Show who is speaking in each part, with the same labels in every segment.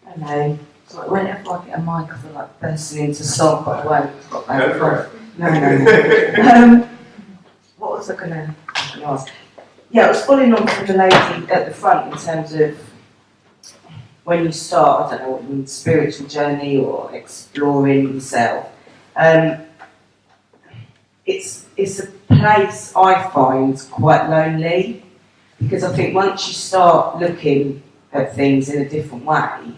Speaker 1: Hello. So whenever I get a mic, I feel like bursting into song, but I won't. Got my
Speaker 2: Go for it.
Speaker 1: No. What was I going to ask? Yeah, I was following on from the lady at the front in terms of when you start, I don't know, what you mean, spiritual journey or exploring yourself. It's a place I find quite lonely, because I think once you start looking at things in a different way,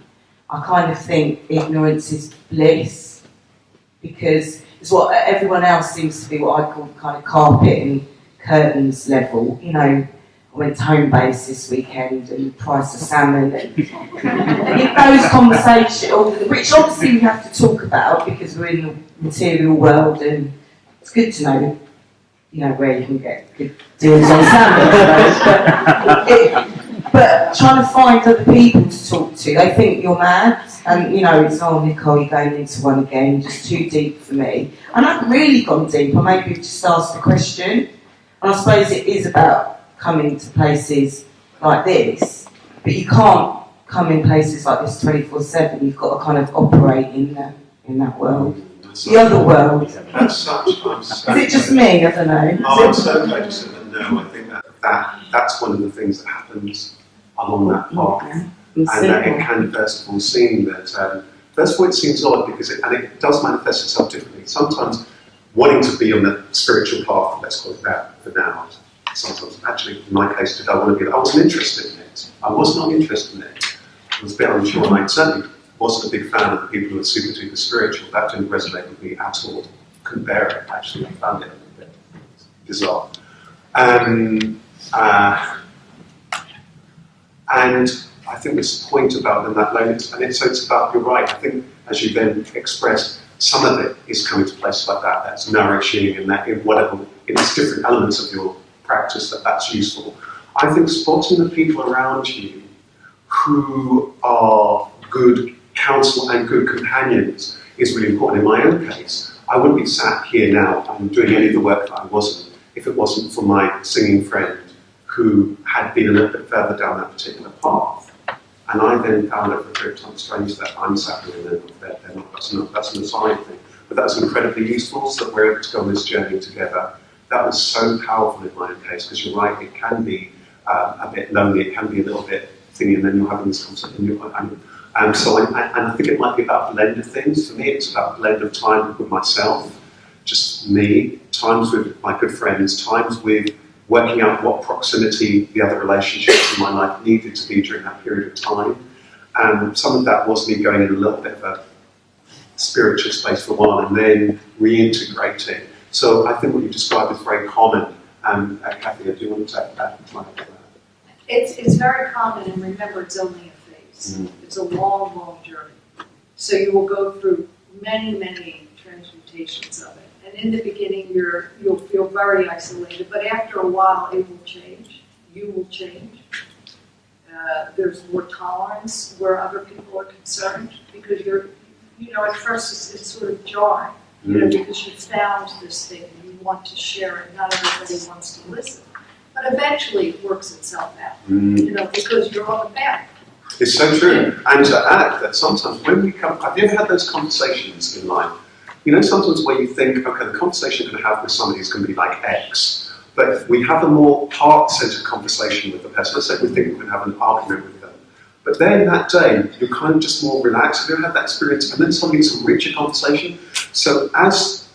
Speaker 1: I kind of think ignorance is bliss, because it's what everyone else seems to be what I call kind of carpet and curtains level. You know, I went to home base this weekend and the price of salmon and those conversations, which obviously we have to talk about because we're in the material world, and it's good to know, you know, where you can get good deals on salmon. But trying to find other people to talk to, they think you're mad, and you know, it's, oh Nicole, you're going into one again, just too deep for me. And I haven't really gone deep, I maybe just asked a question, and I suppose it is about coming to places like this, but you can't come in places like this 24/7, you've got to kind of operate in that world. The other world.
Speaker 2: That's such.
Speaker 1: Is it just me? I don't know.
Speaker 2: I'm so glad you said that. No, I think that's one of the things that happens along that path, and that it can first of all seem that first of all it seems odd because it does manifest itself differently. Sometimes wanting to be on the spiritual path, let's call it that for now. Sometimes, actually, in my case, did I want to be? I wasn't interested in it. I was not interested in it. I was a bit unsure, and I certainly wasn't a big fan of the people who were super duper spiritual. That didn't resonate with me at all. Couldn't bear it, actually. I found it a bit bizarre. And I think this point about them, that loneliness, and it's about, you're right, I think as you then express, some of it is coming to places like that, that's nourishing, and that in whatever, in its different elements of your practice, that's useful. I think spotting the people around you who are good counsel and good companions is really important. In my own case, I wouldn't be sat here now and doing any of the work that I wasn't if it wasn't for my singing friend who had been a little bit further down that particular path. And I then found over a period of time strange that I'm sat here and they're not. That's an aside thing. But that was incredibly useful, so that we're able to go on this journey together. That was so powerful in my own case, because you're right, it can be a bit lonely, it can be a little bit thingy, and then you're having this conversation. So I think it might be about a blend of things. For me, it's about a blend of time with myself, just me, times with my good friends, times with working out what proximity the other relationships in my life needed to be during that period of time. Some of that was me going in a little bit of a spiritual space for a while and then reintegrating. So I think what you described is very common. Kathy, do you want to take that?
Speaker 3: It's very common, and remember, it's only a phase. It's a long, long journey. So you will go through many, many transmutations of it. And in the beginning, you'll feel very isolated, but after a while, it will change. You will change. There's more tolerance where other people are concerned, because at first it's sort of jarring, because you found this thing and you want to share it. Not everybody wants to listen. But eventually it works itself out, because you're on the path.
Speaker 2: It's so true. And to add that sometimes when we come, have you ever had those conversations in life? Sometimes where you think, okay, the conversation you're going to have with somebody is going to be like X, but we have a more heart-centered conversation with the person. Let's say we think we're going to have an argument with them. But then that day, you're kind of just more relaxed. Have you ever had that experience? And then suddenly it's a richer conversation. So as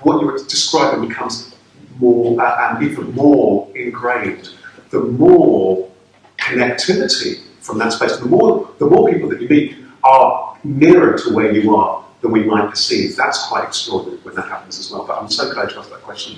Speaker 2: what you were describing becomes more and even more ingrained, the more connectivity from that space, the more people that you meet are nearer to where you are than we might perceive. That's quite extraordinary when that happens as well. But I'm so glad you asked that question.